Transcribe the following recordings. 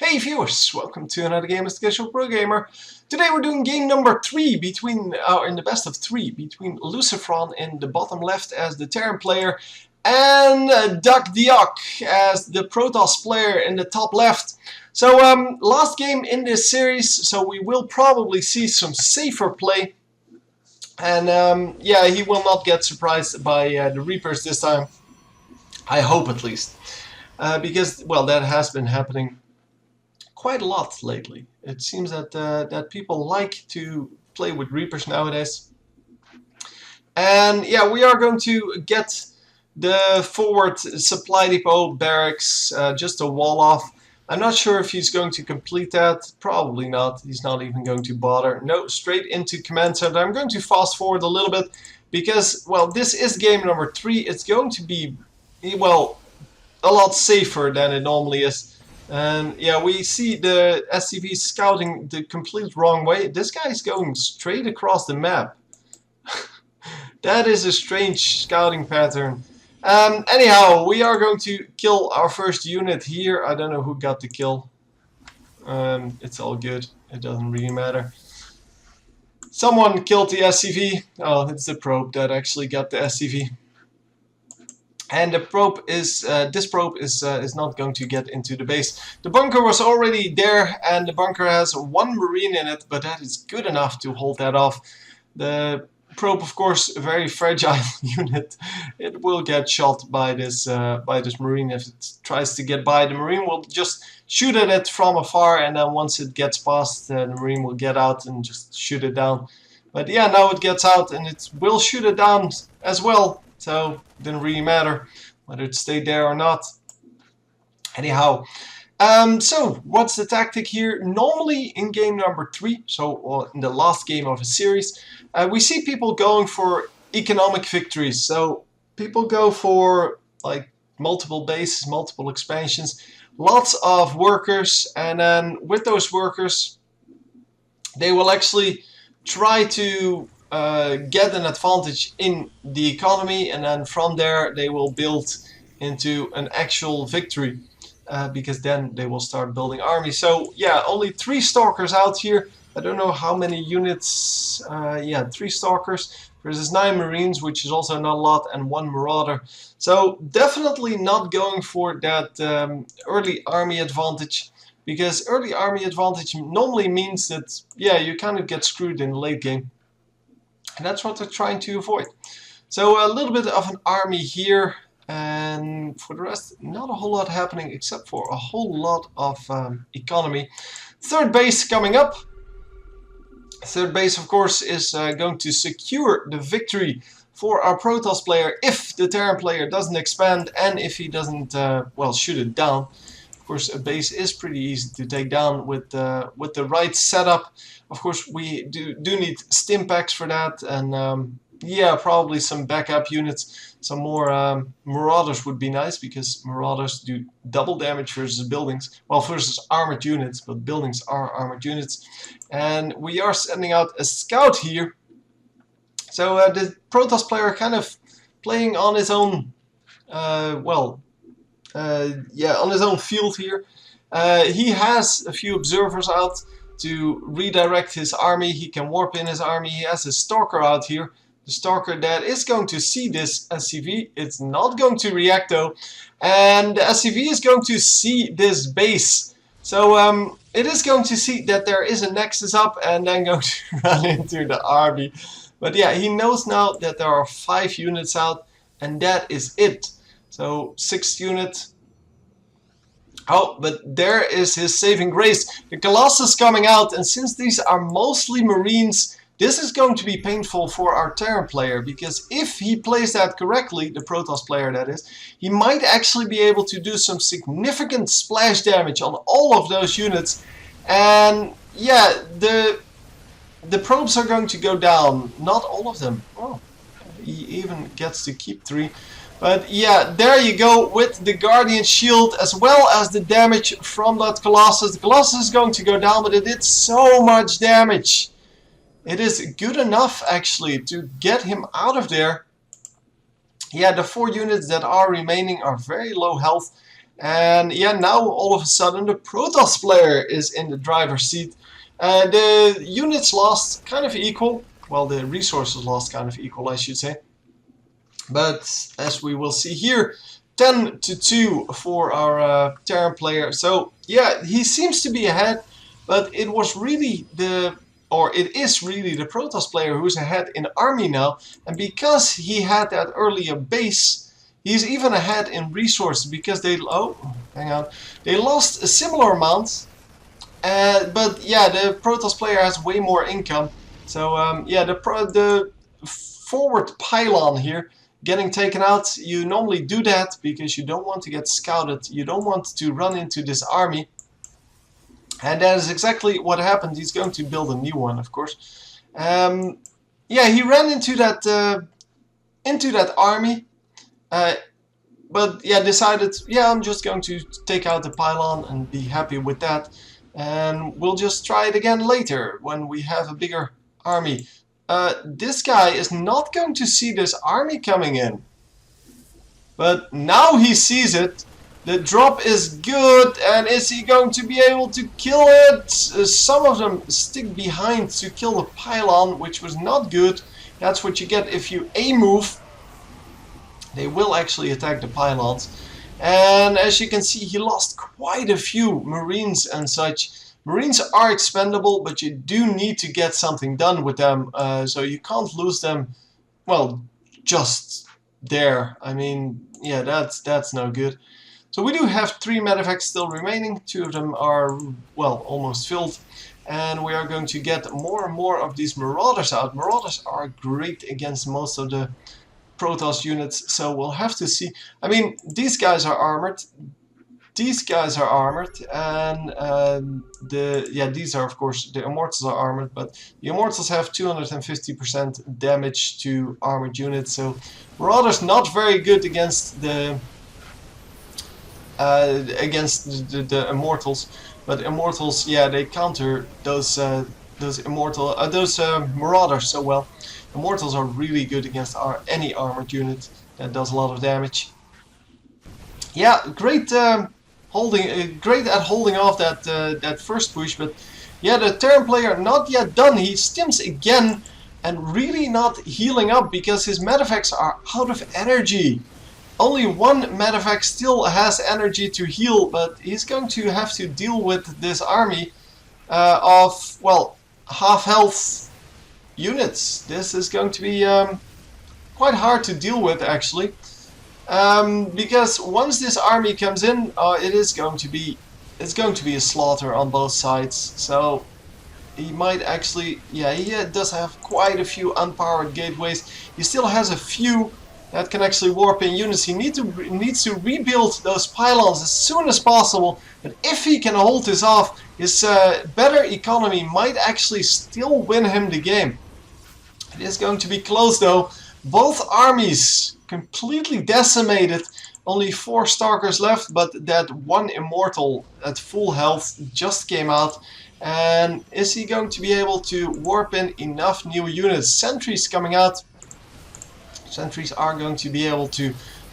Hey viewers, welcome to another game of Casual Pro Gamer. Today we're doing game number 3 between, in the best of 3 between Lucifron in the bottom left as the Terran player and Duckdeok as the Protoss player in the top left. So last game in this series, so we will probably see some safer play. And yeah, he will not get surprised by the Reapers this time. I hope at least. Because, well, that has been happening quite a lot lately. It seems that that people like to play with Reapers nowadays. And yeah, we are going to get the forward supply depot barracks, just a wall off. I'm not sure if he's going to complete that. Probably not. He's not even going to bother. No, straight into command center. I'm going to fast forward a little bit because, well, this is game number 3. It's going to be, well, a lot safer than it normally is. And yeah, we see the SCV scouting the complete wrong way. This guy's going straight across the map. That is a strange scouting pattern. Anyhow, we are going to kill our first unit here. I don't know who got the kill. It's all good. It doesn't really matter. Someone killed the SCV. Oh, it's the probe that actually got the SCV. And the probe is this probe is not going to get into the base. The bunker was already there, and the bunker has 1 marine in it, but that is good enough to hold that off. The probe, of course, a very fragile unit. It will get shot by this marine if it tries to get by. The marine will just shoot at it from afar, and then once it gets past, the marine will get out and just shoot it down. But yeah, now it gets out and it will shoot it down as well. So it didn't really matter whether it stayed there or not. Anyhow, so what's the tactic here? Normally in game number 3, so in the last game of a series, we see people going for economic victories. So people go for like multiple bases, multiple expansions, lots of workers, and then with those workers, they will actually try to get an advantage in the economy, and then from there they will build into an actual victory, because then they will start building armies. So yeah, only 3 stalkers out here. I don't know how many units. Yeah, 3 stalkers versus 9 marines, which is also not a lot, and 1 marauder. So definitely not going for that early army advantage, because early army advantage normally means that, yeah, you kind of get screwed in the late game. And that's what they're trying to avoid. So a little bit of an army here, and for the rest, not a whole lot happening except for a whole lot of economy. Third base coming up. Third base, of course, is going to secure the victory for our Protoss player if the Terran player doesn't expand and if he doesn't, well, shoot it down. Of course, a base is pretty easy to take down with the right setup. Of course, we do need stim packs for that, and yeah, probably some backup units. Some more marauders would be nice, because marauders do double damage versus buildings. Well, versus armored units, but buildings are armored units. And we are sending out a scout here. So the Protoss player kind of playing on his own, well, yeah, on his own field here. He has a few observers out to redirect his army. He can warp in his army. He has a stalker out here. The stalker that is going to see this SCV. It's not going to react though. And the SCV is going to see this base. So it is going to see that there is a nexus up and then going to run into the army. But yeah, he knows now that there are 5 units out, and that is it. So 6th unit. Oh, but there is his saving grace. The Colossus coming out, and since these are mostly Marines, this is going to be painful for our Terran player, because if he plays that correctly, the Protoss player that is, he might actually be able to do some significant splash damage on all of those units. And yeah, the probes are going to go down. Not all of them. Oh, he even gets to keep 3. But yeah, there you go with the Guardian Shield, as well as the damage from that Colossus. The Colossus is going to go down, but it did so much damage. It is good enough actually to get him out of there. Yeah, the 4 units that are remaining are very low health. And yeah, now all of a sudden the Protoss player is in the driver's seat. The units lost kind of equal. Well, the resources lost kind of equal, I should say. But as we will see here, 10-2 for our Terran player. So yeah, he seems to be ahead, but it was really it is really the Protoss player who's ahead in army now. And because he had that earlier base, he's even ahead in resources because they they lost a similar amount. But yeah, the Protoss player has way more income. So yeah, the forward pylon here getting taken out. You normally do that because you don't want to get scouted. You don't want to run into this army. And that is exactly what happened. He's going to build a new one, of course. Yeah, he ran into that army. But yeah, decided, yeah, I'm just going to take out the pylon and be happy with that. And we'll just try it again later when we have a bigger army. This guy is not going to see this army coming in. But now he sees it. The drop is good, and is he going to be able to kill it? Some of them stick behind to kill the pylon, which was not good. That's what you get if you A-move. They will actually attack the pylons. And as you can see, he lost quite a few Marines and such. Marines are expendable, but you do need to get something done with them. So you can't lose them, well, just there. I mean, yeah, that's no good. So we do have 3 medevacts still remaining. 2 of them are, well, almost filled. And we are going to get more and more of these Marauders out. Marauders are great against most of the Protoss units, so we'll have to see. I mean, these guys are armored. These guys are armored, and these are, of course, the Immortals are armored, but the Immortals have 250% damage to armored units, so Marauders not very good against the Immortals, but Immortals, yeah, they counter those Marauders so well. Immortals are really good against any armored unit that does a lot of damage. Yeah, great great at holding off that first push, but yeah, the Terran player not yet done. He stims again and really not healing up because his medevacts are out of energy. Only 1 medevac still has energy to heal, but he's going to have to deal with this army of, well, half health units. This is going to be quite hard to deal with, actually, because once this army comes in, it's going to be a slaughter on both sides. So he might actually, yeah, he does have quite a few unpowered gateways. He still has a few that can actually warp in units. He needs to rebuild those pylons as soon as possible. But if he can hold this off, his better economy might actually still win him the game. It is going to be close though. Both armies completely decimated. Only 4 Stalkers left, but that 1 Immortal at full health just came out. And is he going to be able to warp in enough new units? Sentries coming out. Sentries are going to be able to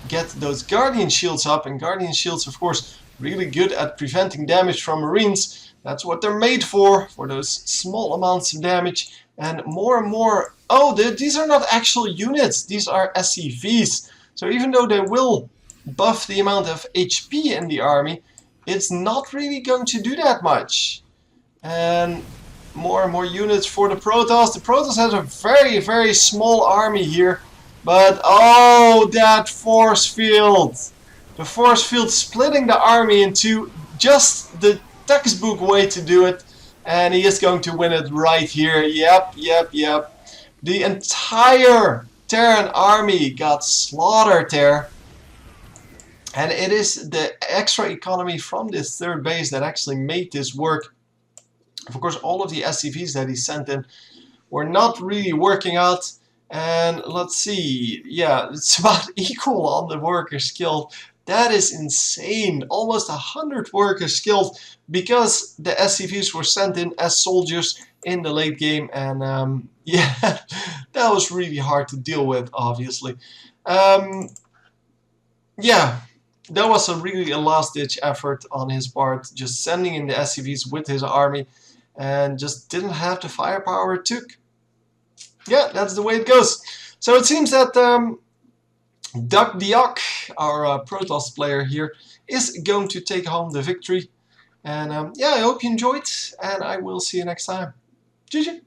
get those Guardian Shields up, and Guardian Shields, of course, really good at preventing damage from Marines. That's what they're made for those small amounts of damage. And more, oh, these are not actual units, these are SCVs. So even though they will buff the amount of HP in the army, it's not really going to do that much. And more units for the Protoss. The Protoss has a very, very small army here. But, oh, that force field. The force field splitting the army into just the textbook way to do it. And he is going to win it right here. Yep. The entire Terran army got slaughtered there. And it is the extra economy from this 3rd base that actually made this work. Of course, all of the SCVs that he sent in were not really working out. And let's see, yeah, it's about equal on the workers killed. That is insane. Almost 100 workers killed because the SCVs were sent in as soldiers in the late game. And yeah, that was really hard to deal with, obviously. Yeah, that was really a last-ditch effort on his part, just sending in the SCVs with his army, and just didn't have the firepower it took. Yeah, that's the way it goes. So it seems that Duckdeok, our Protoss player here, is going to take home the victory. And yeah, I hope you enjoyed, and I will see you next time. GG!